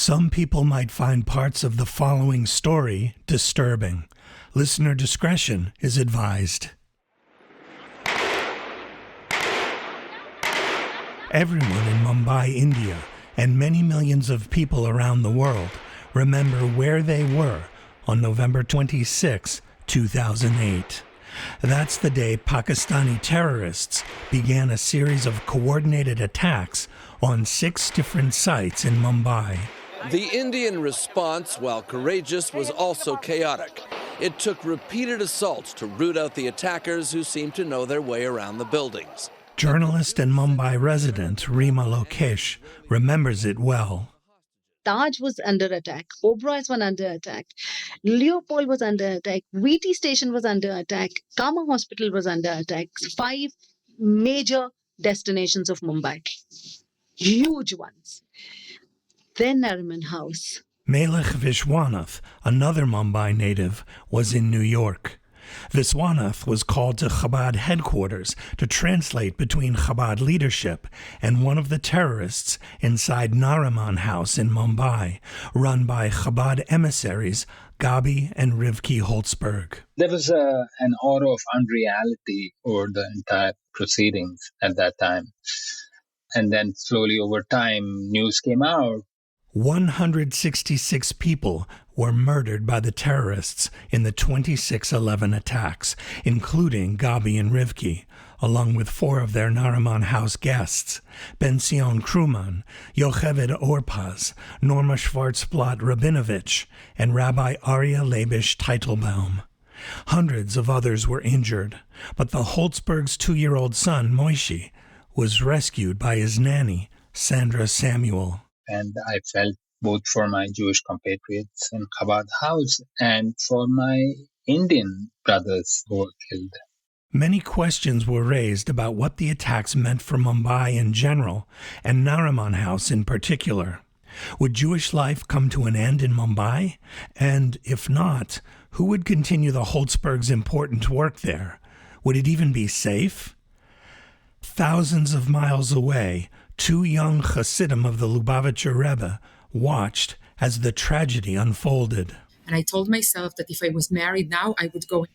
Some people might find parts of the following story disturbing. Listener discretion is advised. Everyone in Mumbai, India, and many millions of people around the world remember where they were on November 26, 2008. That's the day Pakistani terrorists began a series of coordinated attacks on 6 different sites in Mumbai. The Indian response, while courageous, was also chaotic. It took repeated assaults to root out the attackers who seemed to know their way around the buildings. Journalist and Mumbai resident Rima Lokesh remembers it well. Taj was under attack, Oberoi's was under attack, Leopold was under attack, VT Station was under attack, Kama Hospital was under attack. 5 major destinations of Mumbai. Huge ones. Then Nariman House. Melech Vishwanath, another Mumbai native, was in New York. Vishwanath was called to Chabad headquarters to translate between Chabad leadership and one of the terrorists inside Nariman House in Mumbai, run by Chabad emissaries Gabi and Rivki Holtzberg. There was an aura of unreality over the entire proceedings at that time. And then slowly over time, news came out. 166 people were murdered by the terrorists in the 26/11 attacks, including Gabi and Rivki, along with 4 of their Nariman House guests, Benzion Kruman, Yocheved Orpaz, Norma Schwarzblatt-Rabinovich, and Rabbi Aryeh Leibish Teitelbaum. Hundreds of others were injured, but the Holtzberg's 2-year-old son, Moishi, was rescued by his nanny, Sandra Samuel. And I felt both for my Jewish compatriots in Chabad House and for my Indian brothers who were killed. Many questions were raised about what the attacks meant for Mumbai in general, and Nariman House in particular. Would Jewish life come to an end in Mumbai? And if not, who would continue the Holtzbergs' important work there? Would it even be safe? Thousands of miles away, 2 young Hasidim of the Lubavitcher Rebbe watched as the tragedy unfolded. And I told myself that if I was married now, I would go.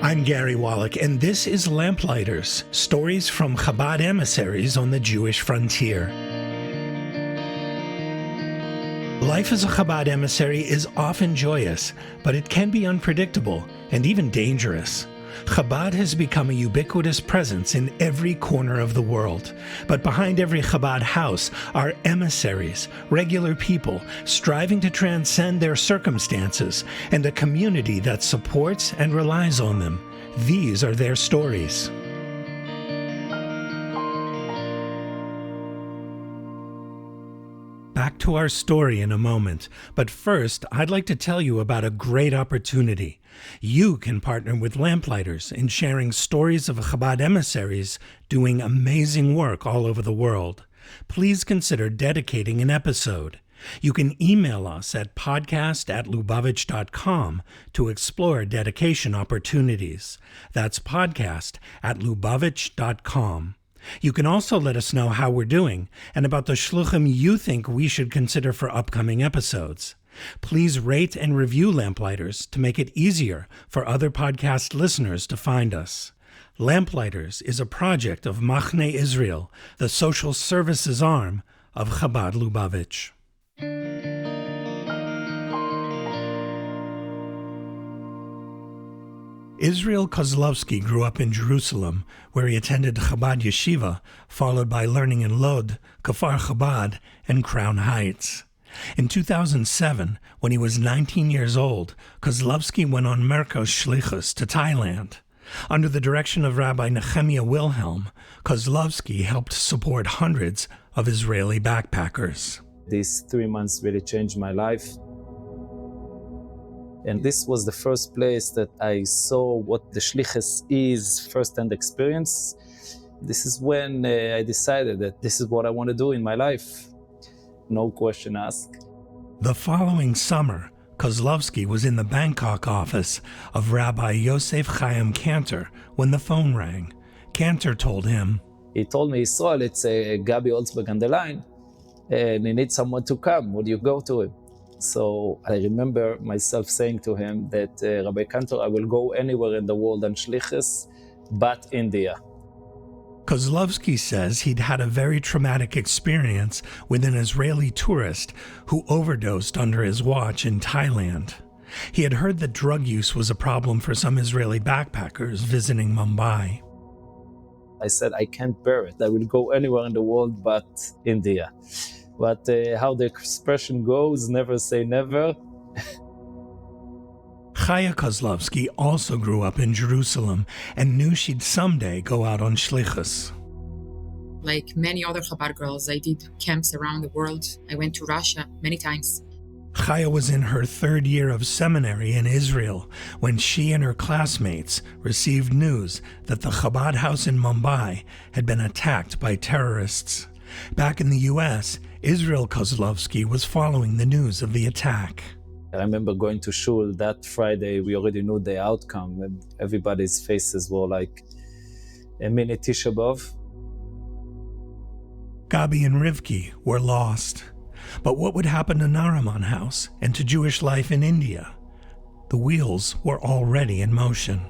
I'm Gary Wallach, and this is Lamplighters, stories from Chabad emissaries on the Jewish frontier. Life as a Chabad emissary is often joyous, but it can be unpredictable and even dangerous. Chabad has become a ubiquitous presence in every corner of the world. But behind every Chabad house are emissaries, regular people striving to transcend their circumstances, and a community that supports and relies on them. These are their stories. Back to our story in a moment, but first I'd like to tell you about a great opportunity. You can partner with Lamplighters in sharing stories of Chabad emissaries doing amazing work all over the world. Please consider dedicating an episode. You can email us at podcast@lubavitch.com to explore dedication opportunities. That's podcast@lubavitch.com. You can also let us know how we're doing and about the shluchim you think we should consider for upcoming episodes. Please rate and review Lamplighters to make it easier for other podcast listeners to find us. Lamplighters is a project of Machne Israel, the social services arm of Chabad Lubavitch. Israel Kozlovsky grew up in Jerusalem, where he attended Chabad Yeshiva, followed by learning in Lod, Kfar Chabad, and Crown Heights. In 2007, when he was 19 years old, Kozlovsky went on Merkos Shlichus to Thailand. Under the direction of Rabbi Nehemiah Wilhelm, Kozlovsky helped support hundreds of Israeli backpackers. These 3 months really changed my life. And this was the first place that I saw what the shlichus is, first-hand experience. This is when I decided that this is what I want to do in my life. No question asked. The following summer, Kozlovsky was in the Bangkok office of Rabbi Yosef Chaim Cantor when the phone rang. Cantor told him, He told me, Israel, it's Gabi Oldsberg on the line, and he needs someone to come. Would you go to him? So I remember myself saying to him that, Rabbi Cantor, I will go anywhere in the world on shlichus, but India. Kozlovsky says he'd had a very traumatic experience with an Israeli tourist who overdosed under his watch in Thailand. He had heard that drug use was a problem for some Israeli backpackers visiting Mumbai. I said, I can't bear it. I will go anywhere in the world but India. But how the expression goes, never say never. Chaya Kozlovsky also grew up in Jerusalem and knew she'd someday go out on shlichus. Like many other Chabad girls, I did camps around the world. I went to Russia many times. Chaya was in her third year of seminary in Israel when she and her classmates received news that the Chabad house in Mumbai had been attacked by terrorists. Back in the U.S., Israel Kozlovsky was following the news of the attack. I remember going to shul that Friday. We already knew the outcome, and everybody's faces were like a mini Tisha B'Av. Gabi and Rivki were lost. But what would happen to Nariman House and to Jewish life in India? The wheels were already in motion.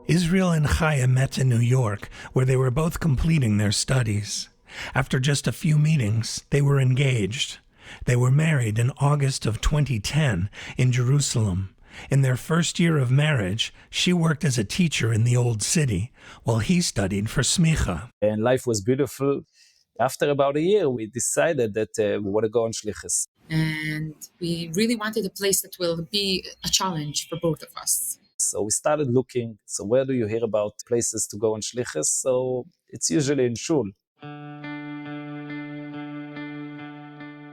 Israel and Chaya met in New York, where they were both completing their studies. After just a few meetings, they were engaged. They were married in August of 2010 in Jerusalem. In their first year of marriage, she worked as a teacher in the Old City, while he studied for smicha. And life was beautiful. After about a year, we decided that we want to go on shlichus. And we really wanted a place that will be a challenge for both of us. So we started looking. So where do you hear about places to go on shlichus? So it's usually in shul.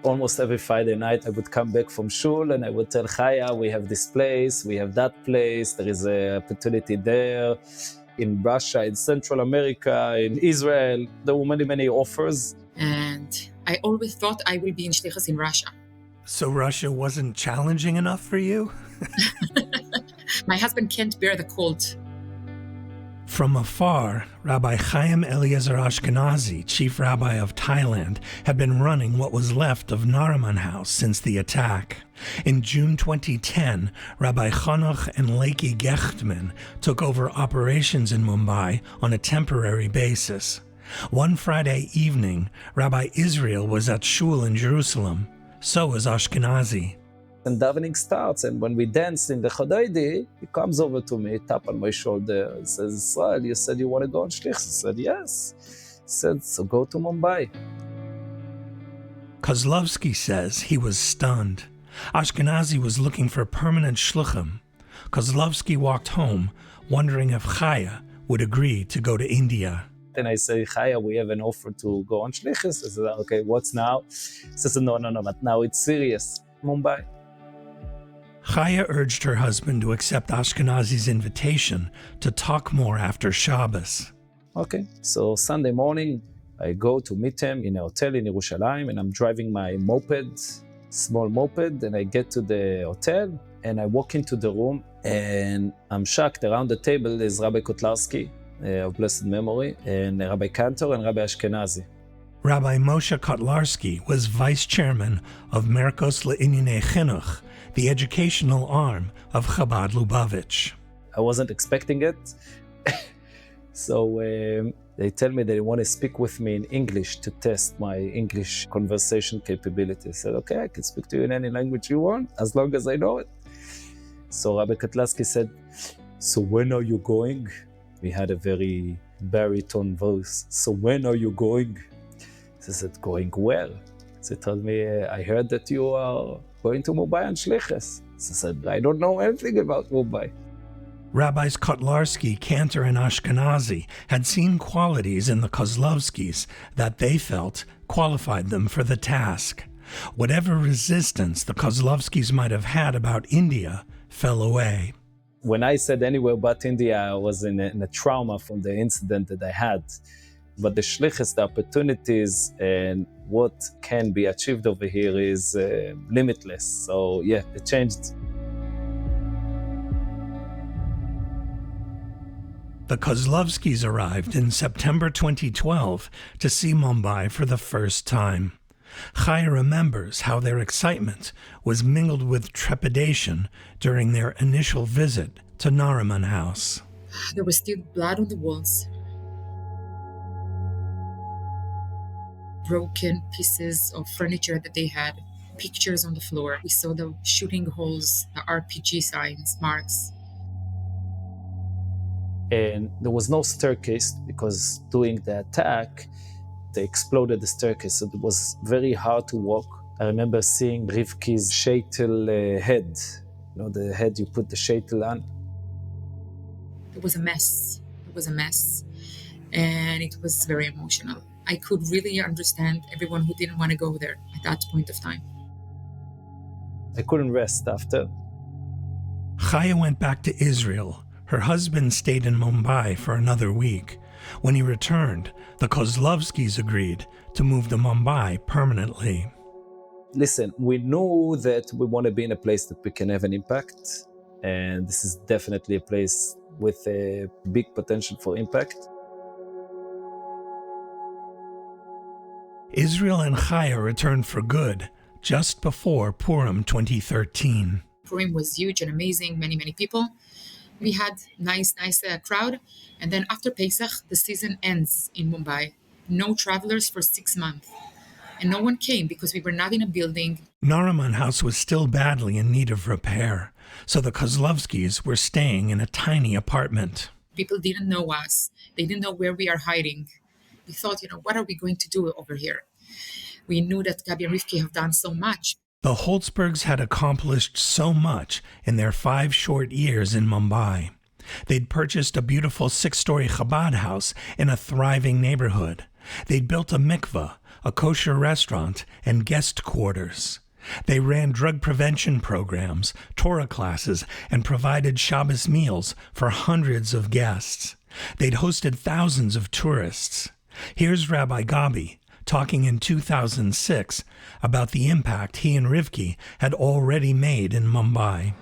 Almost every Friday night, I would come back from shul and I would tell Chaya, we have this place, we have that place, there is an opportunity there. In Russia, in Central America, in Israel, there were many, many offers. And I always thought I will be in shlichus in Russia. So Russia wasn't challenging enough for you? My husband can't bear the cold. From afar, Rabbi Chaim Eliezer Ashkenazi, chief rabbi of Thailand, had been running what was left of Nariman House since the attack. In June 2010, Rabbi Chanoch and Leiki Gechtman took over operations in Mumbai on a temporary basis. One Friday evening, Rabbi Israel was at shul in Jerusalem. So was Ashkenazi. And davening starts, and when we danced in the Chodeidi, he comes over to me, tap on my shoulder, and says, Israel, you said you want to go on shlichus? I said, yes. He said, so go to Mumbai. Kozlovsky says he was stunned. Ashkenazi was looking for permanent shluchim. Kozlovsky walked home, wondering if Chaya would agree to go to India. And I say, Chaya, we have an offer to go on shlichus. I said, okay, what's now? He says, no, but now it's serious. Mumbai. Chaya urged her husband to accept Ashkenazi's invitation to talk more after Shabbos. Okay, so Sunday morning, I go to meet him in a hotel in Yerushalayim, and I'm driving my moped, small moped, and I get to the hotel, and I walk into the room, and I'm shocked. Around the table is Rabbi Kotlarski, of blessed memory, and Rabbi Cantor and Rabbi Ashkenazi. Rabbi Moshe Kotlarski was vice chairman of Merkos Le'Inyinei Chinuch, the educational arm of Chabad Lubavitch. I wasn't expecting it. So they tell me they want to speak with me in English to test my English conversation capability. I said, okay, I can speak to you in any language you want, as long as I know it. So Rabbi Kotlarski said, so when are you going? We had a very baritone voice. So when are you going? I said, going where? So he told me, I heard that you are going to Mumbai on shlichus. So I said, I don't know anything about Mumbai. Rabbis Kotlarski, Cantor, and Ashkenazi had seen qualities in the Kozlovskys that they felt qualified them for the task. Whatever resistance the Kozlovskys might have had about India fell away. When I said anywhere but India, I was in a trauma from the incident that I had. But the shlichus, the opportunities, and what can be achieved over here is limitless. So yeah, it changed. The Kozlovskys arrived in September 2012 to see Mumbai for the first time. Chaya remembers how their excitement was mingled with trepidation during their initial visit to Nariman House. There was still blood on the walls, broken pieces of furniture that they had, pictures on the floor. We saw the shooting holes, the RPG signs, marks. And there was no staircase because during the attack, they exploded the staircase. So it was very hard to walk. I remember seeing Rivki's shaitel head, the head you put the shaitel on. It was a mess. It was a mess. And it was very emotional. I could really understand everyone who didn't want to go there at that point of time. I couldn't rest after. Chaya went back to Israel. Her husband stayed in Mumbai for another week. When he returned, the Kozlovskys agreed to move to Mumbai permanently. Listen, we knew that we want to be in a place that we can have an impact. And this is definitely a place with a big potential for impact. Israel and Chaya returned for good just before Purim 2013. Purim was huge and amazing, many people. We had nice crowd. And then after Pesach, the season ends in Mumbai. No travelers for 6 months. And no one came because we were not in a building. Nariman House was still badly in need of repair, so the Kozlovskys were staying in a tiny apartment. People didn't know us. They didn't know where we are hiding. We thought, what are we going to do over here? We knew that Gabi and Rivki have done so much. The Holtzbergs had accomplished so much in their 5 short years in Mumbai. They'd purchased a beautiful 6-story Chabad house in a thriving neighborhood. They'd built a mikveh, a kosher restaurant, and guest quarters. They ran drug prevention programs, Torah classes, and provided Shabbos meals for hundreds of guests. They'd hosted thousands of tourists. Here's Rabbi Gabi talking in 2006 about the impact he and Rivki had already made in Mumbai.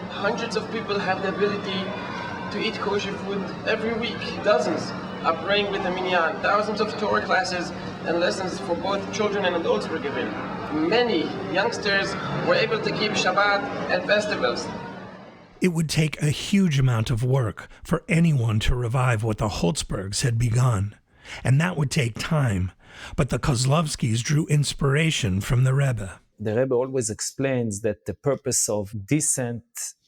Hundreds of people have the ability to eat kosher food every week. Dozens are praying with the minyan. Thousands of Torah classes and lessons for both children and adults were given. Many youngsters were able to keep Shabbat and festivals. It would take a huge amount of work for anyone to revive what the Holtzbergs had begun, and that would take time. But the Kozlovskys drew inspiration from the Rebbe. The Rebbe always explains that the purpose of descent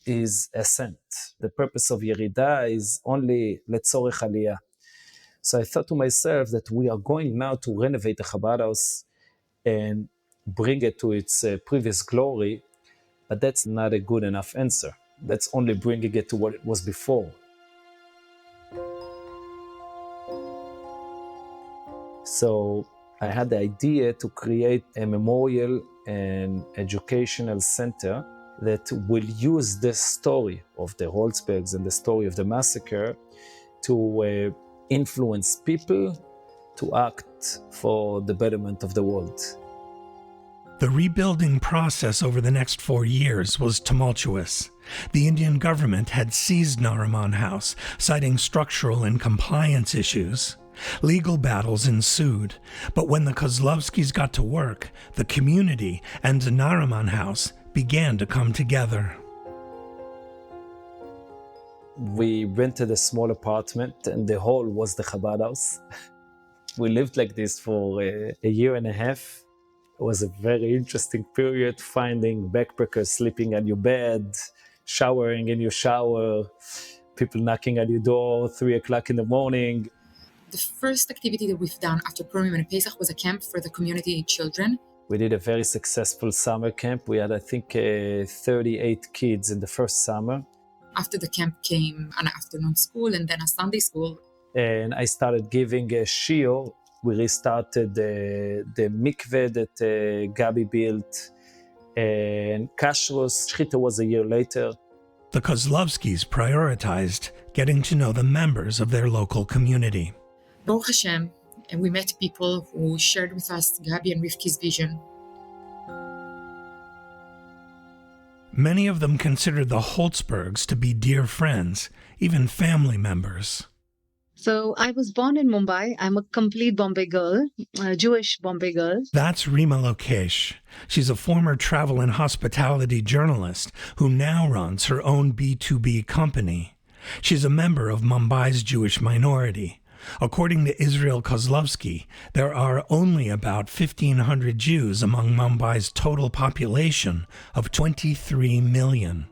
is ascent. The purpose of Yerida is only letzorech aliyah. So I thought to myself that we are going now to renovate the Chabad house and bring it to its previous glory, but that's not a good enough answer. That's only bringing it to what it was before. So I had the idea to create a memorial and educational center that will use the story of the Holtzbergs and the story of the massacre to influence people to act for the betterment of the world. The rebuilding process over the next 4 years was tumultuous. The Indian government had seized Nariman House, citing structural and compliance issues. Legal battles ensued, but when the Kozlovskys got to work, the community and the Nariman House began to come together. We rented a small apartment and the hall was the Chabad house. We lived like this for a year and a half. It was a very interesting period, finding backpackers sleeping on your bed, showering in your shower, people knocking at your door 3 o'clock in the morning. The first activity that we've done after Purim and Pesach was a camp for the community children. We did a very successful summer camp. We had, I think, 38 kids in the first summer. After the camp came an afternoon school and then a Sunday school. And I started giving a shiur. We restarted the mikveh that Gabi built. And kashrus, shchita was a year later. The Kozlovskys prioritized getting to know the members of their local community. Baruch Hashem, and we met people who shared with us Gabi and Rivki's vision. Many of them considered the Holtzbergs to be dear friends, even family members. So I was born in Mumbai. I'm a complete Bombay girl, a Jewish Bombay girl. That's Rima Lokesh. She's a former travel and hospitality journalist who now runs her own B2B company. She's a member of Mumbai's Jewish minority. According to Israel Kozlovsky, there are only about 1,500 Jews among Mumbai's total population of 23 million.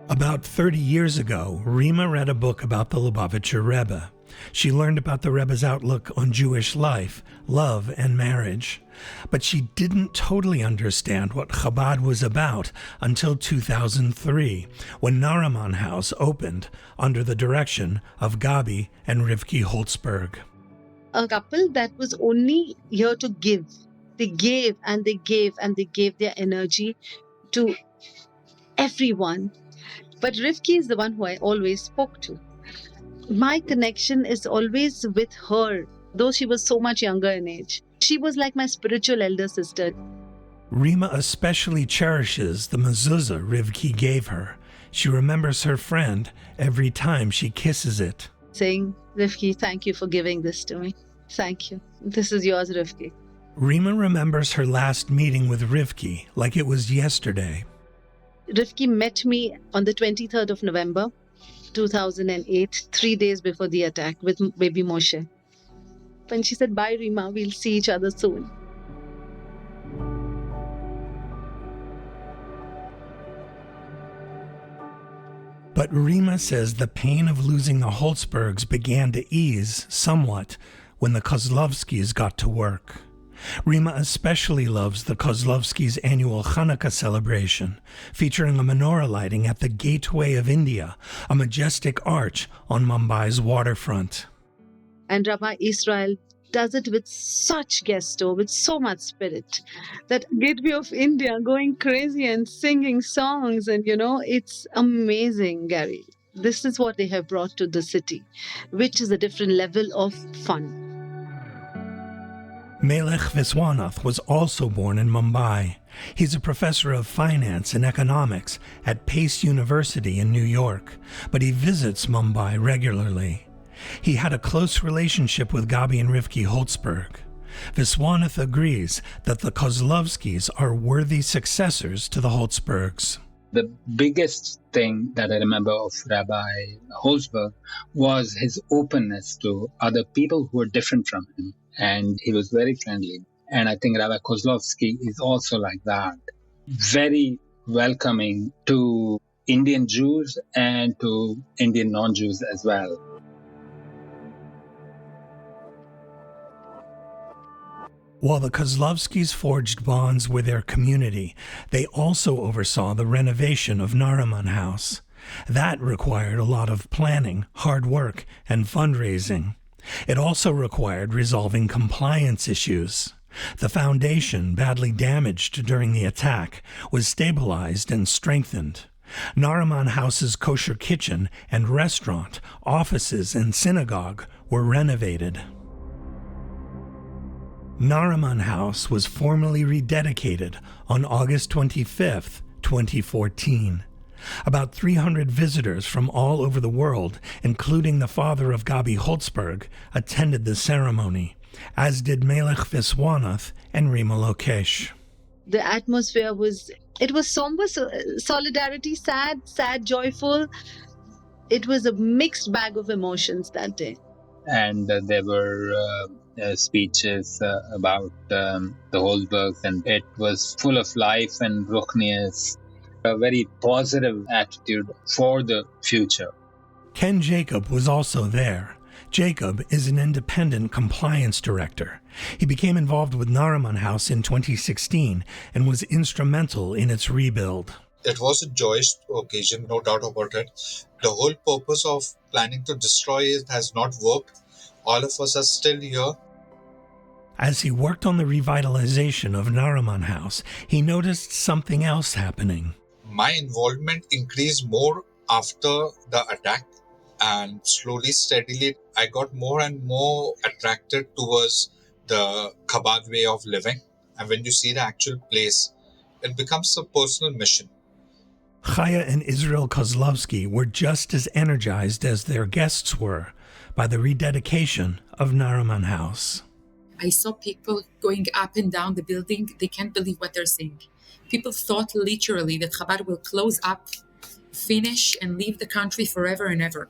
About 30 years ago, Rima read a book about the Lubavitcher Rebbe. She learned about the Rebbe's outlook on Jewish life, love, and marriage. But she didn't totally understand what Chabad was about until 2003, when Nariman House opened under the direction of Gabi and Rivki Holtzberg. A couple that was only here to give. They gave and they gave and they gave their energy to everyone. But Rivki is the one who I always spoke to. My connection is always with her, though she was so much younger in age. She was like my spiritual elder sister. Rima especially cherishes the mezuzah Rivki gave her. She remembers her friend every time she kisses it. Saying, Rivki, thank you for giving this to me. Thank you. This is yours, Rivki. Rima remembers her last meeting with Rivki like it was yesterday. Rivki met me on the 23rd of November, 2008, 3 days before the attack with baby Moshe. And she said, bye, Rima, we'll see each other soon. But Rima says the pain of losing the Holtzbergs began to ease somewhat when the Kozlovskys got to work. Rima especially loves the Kozlovskys' annual Hanukkah celebration, featuring a menorah lighting at the Gateway of India, a majestic arch on Mumbai's waterfront. And Rabbi Israel does it with such gusto, with so much spirit, that Gateway of India going crazy and singing songs. And, it's amazing, Gary. This is what they have brought to the city, which is a different level of fun. Melech Viswanath was also born in Mumbai. He's a professor of finance and economics at Pace University in New York, but he visits Mumbai regularly. He had a close relationship with Gabi and Rivki Holtzberg. Viswanath agrees that the Kozlovskys are worthy successors to the Holtzbergs. The biggest thing that I remember of Rabbi Holtzberg was his openness to other people who were different from him. And he was very friendly. And I think Rabbi Kozlovsky is also like that. Very welcoming to Indian Jews and to Indian non-Jews as well. While the Kozlovskys forged bonds with their community, they also oversaw the renovation of Nariman House. That required a lot of planning, hard work, and fundraising. It also required resolving compliance issues. The foundation, badly damaged during the attack, was stabilized and strengthened. Nariman House's kosher kitchen and restaurant, offices, and synagogue were renovated. Nariman House was formally rededicated on August 25, 2014. About 300 visitors from all over the world, including the father of Gabi Holtzberg, attended the ceremony, as did Melech Viswanath and Rima Lokesh. The atmosphere was somber, solidarity, sad, joyful. It was a mixed bag of emotions that day. And there were speeches about the Holtzbergs, and it was full of life and ruchnias. A very positive attitude for the future. Ken Jacob was also there. Jacob is an independent compliance director. He became involved with Nariman House in 2016 and was instrumental in its rebuild. It was a joyous occasion, no doubt about it. The whole purpose of planning to destroy it has not worked. All of us are still here. As he worked on the revitalization of Nariman House, he noticed something else happening. My involvement increased more after the attack, and slowly, steadily, I got more and more attracted towards the Chabad way of living. And when you see the actual place, it becomes a personal mission. Chaya and Israel Kozlovsky were just as energized as their guests were by the rededication of Nariman House. I saw people going up and down the building. They can't believe what they're seeing. People thought literally that Chabad will close up, finish, and leave the country forever and ever.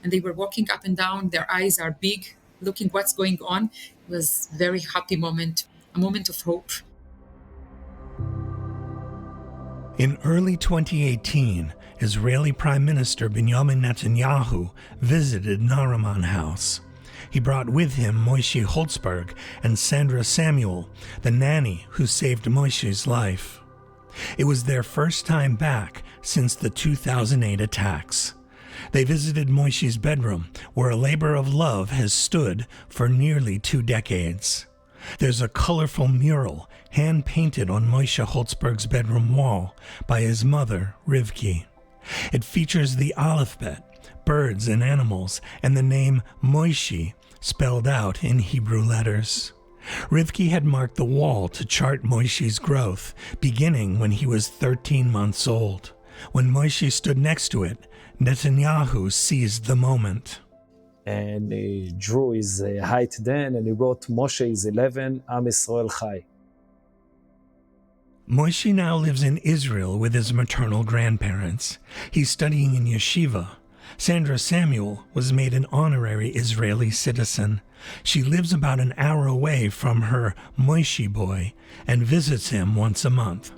And they were walking up and down. Their eyes are big, looking what's going on. It was a very happy moment, a moment of hope. In early 2018, Israeli Prime Minister Benjamin Netanyahu visited Nariman House. He brought with him Moshe Holzberg and Sandra Samuel, the nanny who saved Moshe's life. It was their first time back since the 2008 attacks. They visited Moshe's bedroom, where a labor of love has stood for nearly 2 decades. There's a colorful mural hand-painted on Moshe Holzberg's bedroom wall by his mother, Rivki. It features the alphabet, birds and animals, and the name Moshe spelled out in Hebrew letters. Rivki had marked the wall to chart Moshe's growth, beginning when he was 13 months old. When Moshe stood next to it, Netanyahu seized the moment. And he drew his height then, and he wrote, Moshe is 11, Am Yisrael Chai. Moshe now lives in Israel with his maternal grandparents. He's studying in yeshiva. Sandra Samuel was made an honorary Israeli citizen. She lives about an hour away from her Moshe boy and visits him once a month.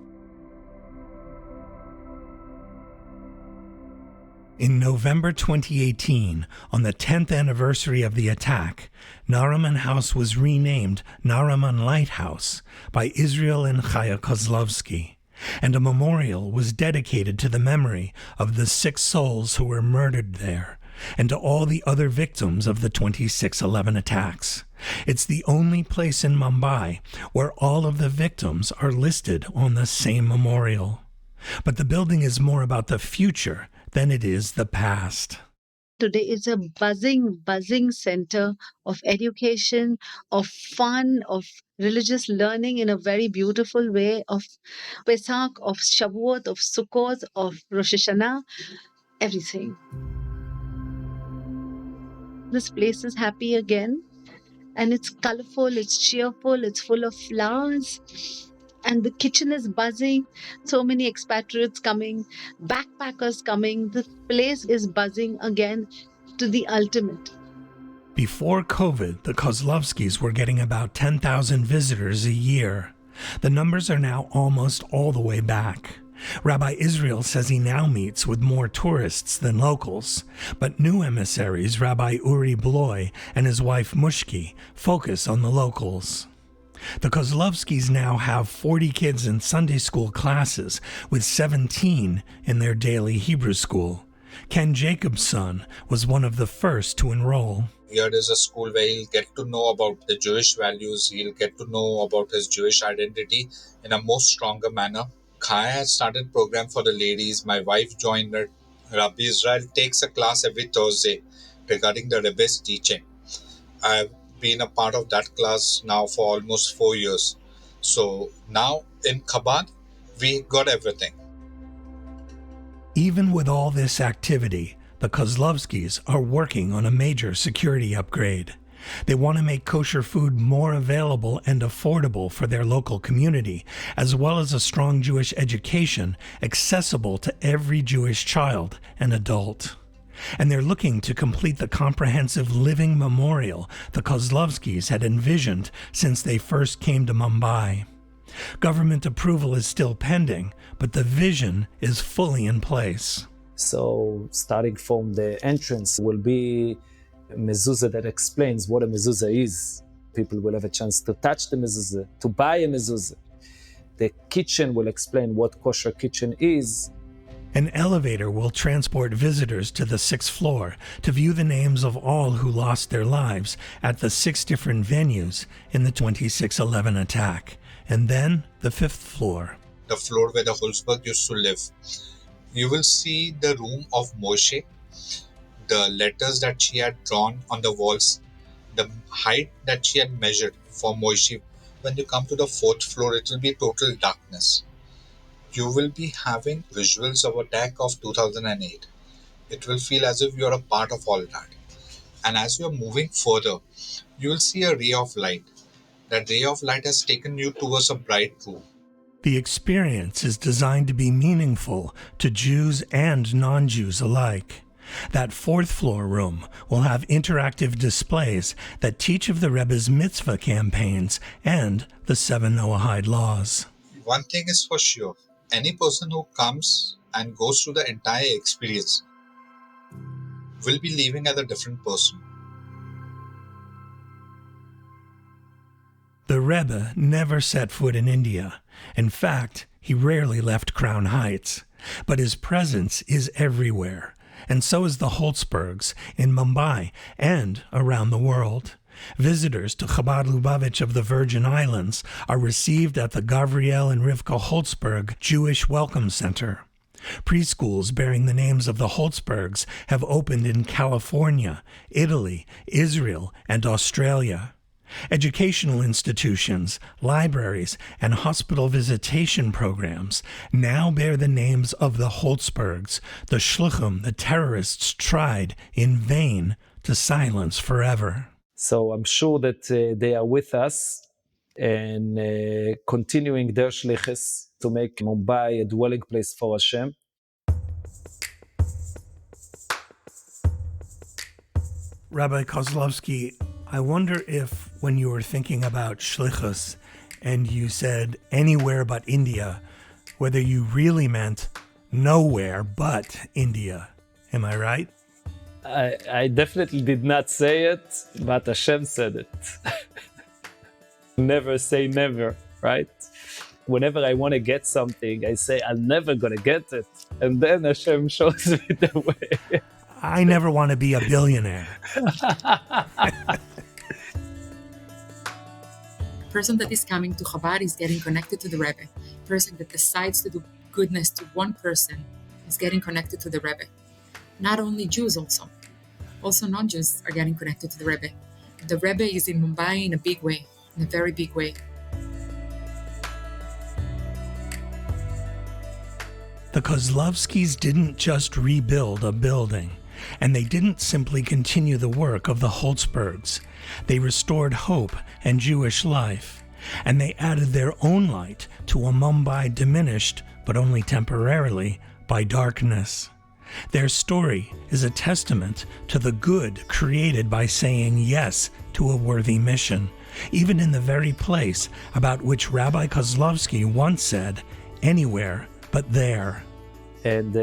In November 2018, on the 10th anniversary of the attack, Nariman House was renamed Nariman Lighthouse by Israel and Chaya Kozlovsky, and a memorial was dedicated to the memory of the 6 souls who were murdered there, and to all the other victims of the 26/11 attacks. It's the only place in Mumbai where all of the victims are listed on the same memorial. But the building is more about the future than it is the past. Today it's a buzzing center of education, of fun, of religious learning in a very beautiful way, of Pesach, of Shavuot, of Sukkot, of Rosh Hashanah, everything. This place is happy again, and it's colorful, it's cheerful, it's full of flowers. And the kitchen is buzzing. So many expatriates coming, backpackers coming. The place is buzzing again to the ultimate. Before COVID, the Kozlovskys were getting about 10,000 visitors a year. The numbers are now almost all the way back. Rabbi Israel says he now meets with more tourists than locals, but new emissaries, Rabbi Uri Bloy and his wife Mushki, focus on the locals. The Kozlovskys now have 40 kids in Sunday school classes, with 17 in their daily Hebrew school. Ken Jacob's son was one of the first to enroll. Here is a school where he'll get to know about the Jewish values, he'll get to know about his Jewish identity in a more stronger manner. Chaya has started a program for the ladies. My wife joined it. Rabbi Israel takes a class every Thursday regarding the Rabbi's teaching. I've been a part of that class now for almost 4 years. So now in Chabad, we got everything. Even with all this activity, the Kozlovskys are working on a major security upgrade. They want to make kosher food more available and affordable for their local community, as well as a strong Jewish education accessible to every Jewish child and adult. And they're looking to complete the comprehensive living memorial the Kozlovskys had envisioned since they first came to Mumbai. Government approval is still pending, but the vision is fully in place. So starting from the entrance will be a mezuzah that explains what a mezuzah is. People will have a chance to touch the mezuzah, to buy a mezuzah. The kitchen will explain what kosher kitchen is. An elevator will transport visitors to the 6th floor to view the names of all who lost their lives at the 6 different venues in the 26/11 attack, and then the 5th floor. The floor where the Holzberg used to live. You will see the room of Moshe, the letters that she had drawn on the walls, the height that she had measured for Moshe. When you come to the 4th floor, it will be total darkness. You will be having visuals of attack of 2008. It will feel as if you're a part of all that. And as you're moving further, you will see a ray of light. That ray of light has taken you towards a bright room. The experience is designed to be meaningful to Jews and non-Jews alike. That fourth floor room will have interactive displays that teach of the Rebbe's mitzvah campaigns and the 7 Noahide laws. One thing is for sure, any person who comes and goes through the entire experience will be leaving as a different person. The Rebbe never set foot in India. In fact, he rarely left Crown Heights. But his presence is everywhere, and so is the Holtzbergs in Mumbai and around the world. Visitors to Chabad Lubavitch of the Virgin Islands are received at the Gavriel and Rivka Holtzberg Jewish Welcome Center. Preschools bearing the names of the Holtzbergs have opened in California, Italy, Israel, and Australia. Educational institutions, libraries, and hospital visitation programs now bear the names of the Holtzbergs, the shluchim the terrorists tried in vain to silence forever. So I'm sure that they are with us and continuing their shlichus to make Mumbai a dwelling place for Hashem. Rabbi Kozlovsky, I wonder if when you were thinking about shlichus and you said anywhere but India, whether you really meant nowhere but India. Am I right? I definitely did not say it, but Hashem said it. Never say never, right? Whenever I want to get something, I say I'm never going to get it. And then Hashem shows me the way. I never want to be a billionaire. Person that is coming to Chabad is getting connected to the Rebbe. Person that decides to do goodness to one person is getting connected to the Rebbe. Not only Jews also non-Jews are getting connected to the Rebbe. The Rebbe is in Mumbai in a big way, in a very big way. The Kozlovskys didn't just rebuild a building, and they didn't simply continue the work of the Holtzbergs. They restored hope and Jewish life, and they added their own light to a Mumbai diminished, but only temporarily, by darkness. Their story is a testament to the good created by saying yes to a worthy mission, even in the very place about which Rabbi Kozlovsky once said, anywhere but there. And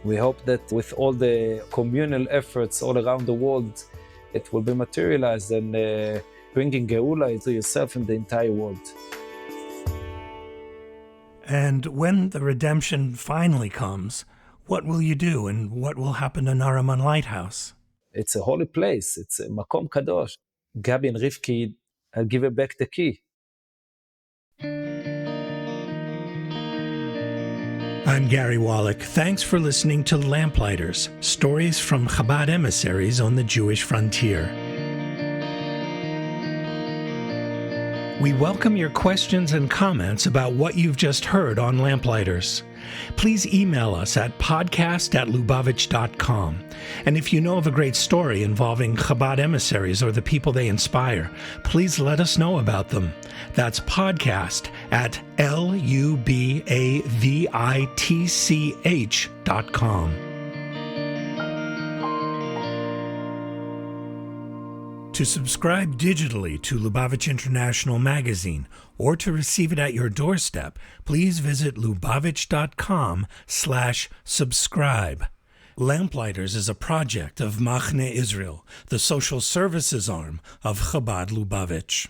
we hope that with all the communal efforts all around the world, it will be materialized and bringing Geula into yourself and the entire world. And when the redemption finally comes, what will you do and what will happen to Nariman Lighthouse? It's a holy place. It's a Makom Kadosh. Gabi and Rivki, I'll give her back the key. I'm Gary Wallach. Thanks for listening to Lamplighters, stories from Chabad emissaries on the Jewish frontier. We welcome your questions and comments about what you've just heard on Lamplighters. Please email us at podcast@lubavitch.com. And if you know of a great story involving Chabad emissaries or the people they inspire, please let us know about them. That's podcast@lubavitch.com. To subscribe digitally to Lubavitch International Magazine or to receive it at your doorstep, please visit lubavitch.com/subscribe. Lamplighters is a project of Machne Israel, the social services arm of Chabad Lubavitch.